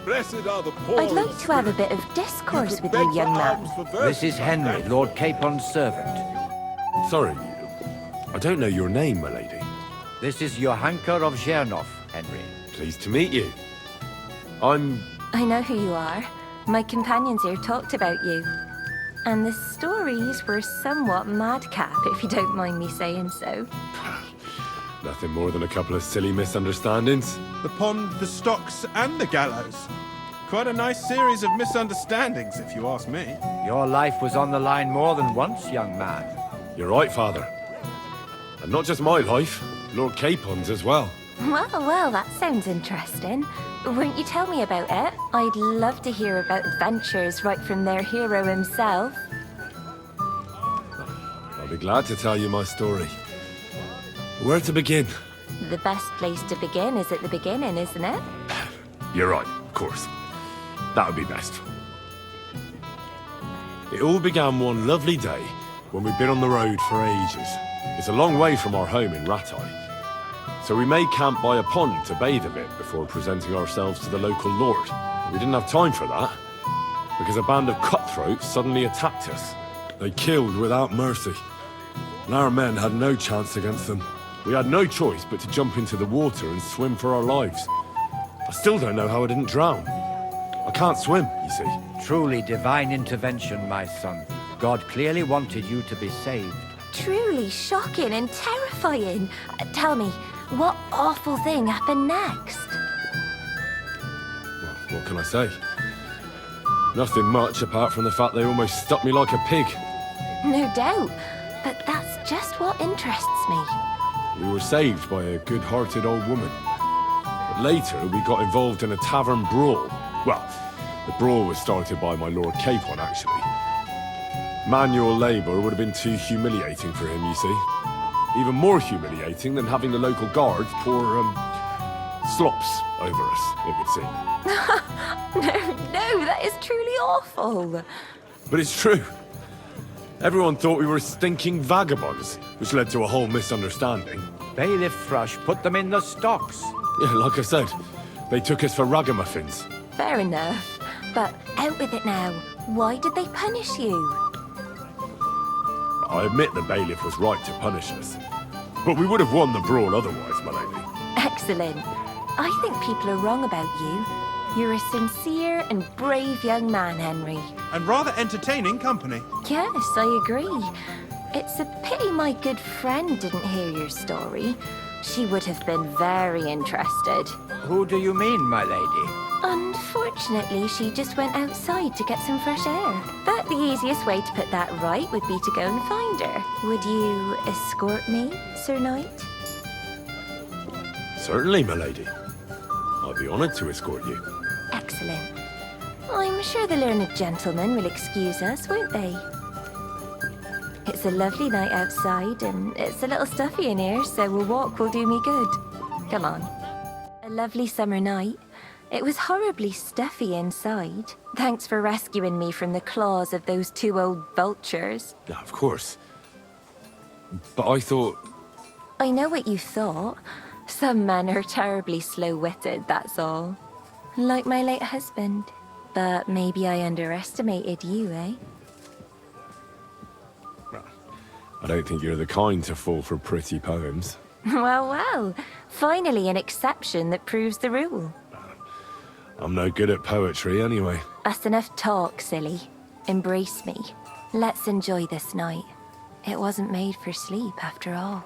Blessed are the poor. I'd like to have a bit of discourse with you, young man. This is Henry, Lord Capon's servant. Sorry, I don't know your name, my lady. This is Johanka of Zernov, Henry. Pleased to meet you. I know who you are. My companions here talked about you. And the stories were somewhat madcap, if you don't mind me saying so. Nothing more than a couple of silly misunderstandings. The pond, the stocks, and the gallows. Quite a nice series of misunderstandings, if you ask me. Your life was on the line more than once, young man. You're right, Father. And not just my life, Lord Capon's as well. Well, that sounds interesting. Won't you tell me about it? I'd love to hear about adventures right from their hero himself. I'll be glad to tell you my story. Where to begin? The best place to begin is at the beginning, isn't it? You're right, of course. That would be best. It all began one lovely day when we'd been on the road for ages. It's a long way from our home in Ratai. So we made camp by a pond to bathe a bit before presenting ourselves to the local lord. We didn't have time for that, because a band of cutthroats suddenly attacked us. They killed without mercy, and our men had no chance against them. We had no choice but to jump into the water and swim for our lives. I still don't know how I didn't drown. I can't swim, you see. Truly divine intervention, my son. God clearly wanted you to be saved. Truly shocking and terrifying. Tell me, what awful thing happened next? Well, what can I say? Nothing much apart from the fact they almost stuck me like a pig. No doubt, but that's just what interests me. We were saved by a good-hearted old woman. But later, we got involved in a tavern brawl. Well, the brawl was started by my Lord Capon, actually. Manual labor would have been too humiliating for him, you see. Even more humiliating than having the local guards pour, slops over us, it would seem. No, that is truly awful. But it's true. Everyone thought we were stinking vagabonds, which led to a whole misunderstanding. Bailiff Thrush put them in the stocks. Yeah, like I said, they took us for ragamuffins. Fair enough. But out with it now. Why did they punish you? I admit the bailiff was right to punish us. But we would have won the brawl otherwise, my lady. Excellent. I think people are wrong about you. You're a sincere and brave young man, Henry. And rather entertaining company. Yes, I agree. It's a pity my good friend didn't hear your story. She would have been very interested. Who do you mean, my lady? Unfortunately, she just went outside to get some fresh air. But the easiest way to put that right would be to go and find her. Would you escort me, Sir Knight? Certainly, my lady. I'd be honored to escort you. Excellent. I'm sure the learned gentlemen will excuse us, won't they? It's a lovely night outside, and it's a little stuffy in here, so a walk will do me good. Come on. A lovely summer night. It was horribly stuffy inside. Thanks for rescuing me from the claws of those two old vultures. Yeah, of course. But I thought... I know what you thought. Some men are terribly slow-witted, that's all. Like my late husband. But maybe I underestimated you, eh? I don't think you're the kind to fall for pretty poems. Well. Finally an exception that proves the rule. I'm no good at poetry anyway. That's enough talk, silly. Embrace me. Let's enjoy this night. It wasn't made for sleep, after all.